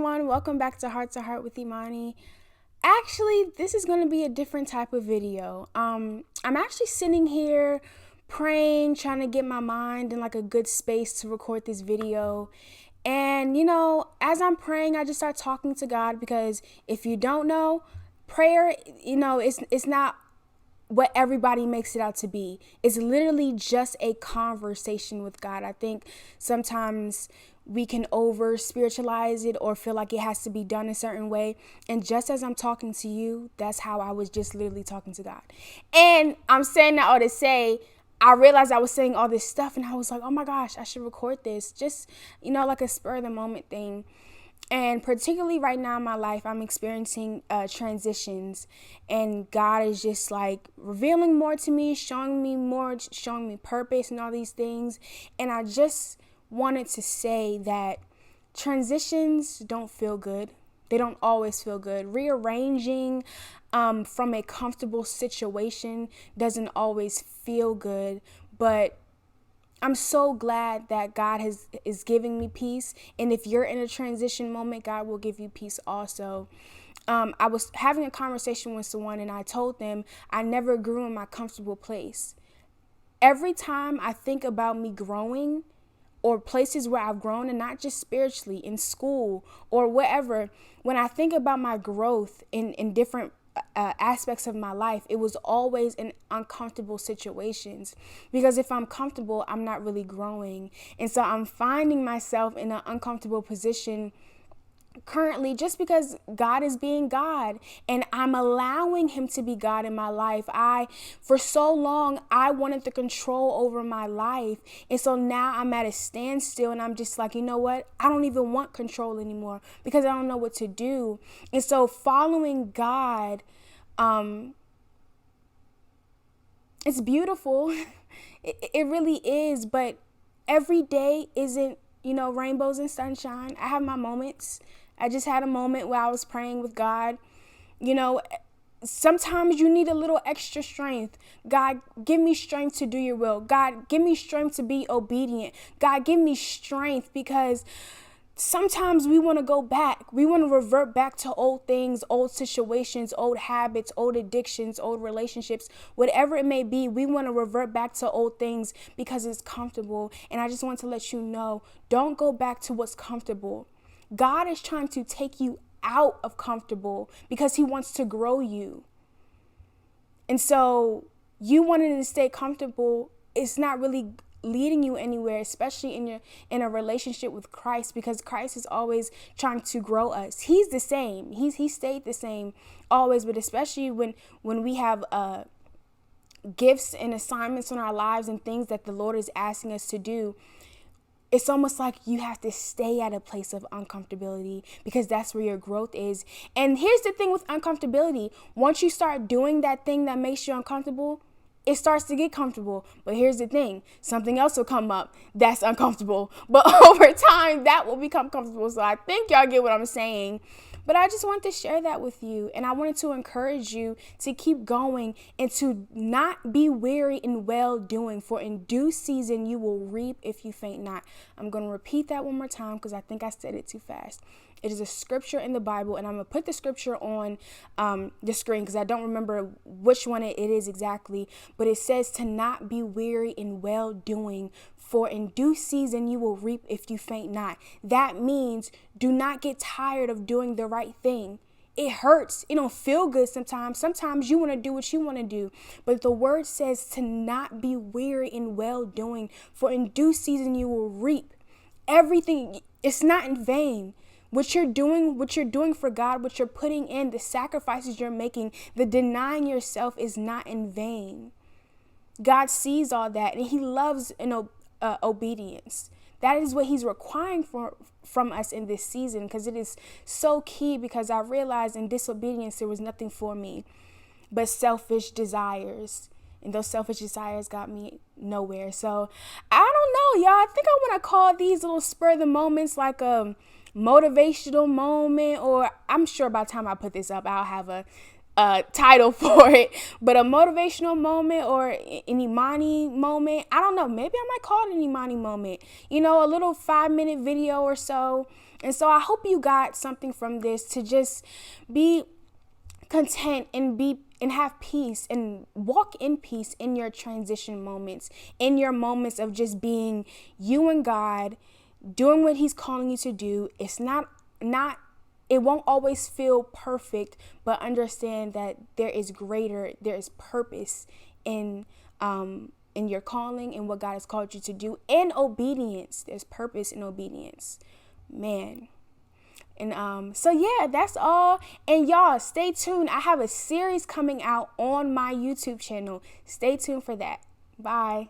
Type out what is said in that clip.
everyone. Welcome back to Heart with Imani. Actually, this is going to be a different type of video. I'm actually sitting here praying, trying to get my mind in like a good space to record this video. And, as I'm praying, I just start talking to God because if you don't know, prayer, it's not what everybody makes it out to be. It's literally just a conversation with God. I think sometimes we can over spiritualize it or feel like it has to be done a certain way. And just as I'm talking to you, that's how I was just literally talking to God. And I'm saying that all to say, I realized I was saying all this stuff and I was like, oh my gosh, I should record this. Just, like a spur of the moment thing. And particularly right now in my life, I'm experiencing transitions, and God is just like revealing more to me, showing me purpose and all these things. And I just wanted to say that transitions don't feel good. They don't always feel good. Rearranging from a comfortable situation doesn't always feel good, but I'm so glad that God is giving me peace. And if you're in a transition moment, God will give you peace also. I was having a conversation with someone and I told them I never grew in my comfortable place. Every time I think about me growing or places where I've grown, and not just spiritually, in school or whatever, when I think about my growth in different aspects of my life, it was always in uncomfortable situations, because if I'm comfortable, I'm not really growing. And so I'm finding myself in an uncomfortable position currently just because God is being God and I'm allowing him to be God in my life. For so long, I wanted the control over my life. And so now I'm at a standstill and I'm just like, you know what? I don't even want control anymore because I don't know what to do. And so following God, it's beautiful. It really is. But every day isn't, rainbows and sunshine. I have my moments. I just had a moment where I was praying with God. Sometimes you need a little extra strength. God, give me strength to do your will. God, give me strength to be obedient. God, give me strength, because sometimes we want to go back. We want to revert back to old things, old situations, old habits, old addictions, old relationships, whatever it may be. We want to revert back to old things because it's comfortable. And I just want to let you know, don't go back to what's comfortable. God is trying to take you out of comfortable because he wants to grow you. And so you wanting to stay comfortable, it's not really leading you anywhere, especially in a relationship with Christ, because Christ is always trying to grow us. He's the same. He stayed the same always, but especially when we have gifts and assignments in our lives and things that the Lord is asking us to do, it's almost like you have to stay at a place of uncomfortability because that's where your growth is. And here's the thing with uncomfortability. Once you start doing that thing that makes you uncomfortable, it starts to get comfortable. But here's the thing. Something else will come up that's uncomfortable. But over time, that will become comfortable. So I think y'all get what I'm saying. But I just wanted to share that with you. And I wanted to encourage you to keep going and to not be weary in well doing. For in due season, you will reap if you faint not. I'm going to repeat that one more time because I think I said it too fast. It is a scripture in the Bible, and I'm going to put the scripture on the screen because I don't remember which one it is exactly. But it says to not be weary in well doing, for in due season you will reap if you faint not. That means do not get tired of doing the right thing. It hurts. It don't feel good sometimes. Sometimes you want to do what you want to do. But the word says to not be weary in well doing, for in due season you will reap. Everything, it's not in vain. What you're doing for God, what you're putting in, the sacrifices you're making, the denying yourself is not in vain. God sees all that, and he loves obedience. That is what he's requiring from us in this season, because it is so key, because I realized in disobedience there was nothing for me but selfish desires. And those selfish desires got me nowhere. So I don't know, y'all. I think I want to call these little spur of the moments like a motivational moment, or I'm sure by the time I put this up, I'll have a title for it, but a motivational moment or an Imani moment. I don't know. Maybe I might call it an Imani moment. A little 5-minute video or so. And so I hope you got something from this to just be content and have peace and walk in peace in your transition moments, in your moments of just being you and God, doing what he's calling you to do. It's not it won't always feel perfect, but understand that there is purpose in your calling and what God has called you to do. In obedience, there's purpose in obedience, man. And so yeah, that's all. And y'all, stay tuned. I have a series coming out on my YouTube channel. Stay tuned for that. Bye.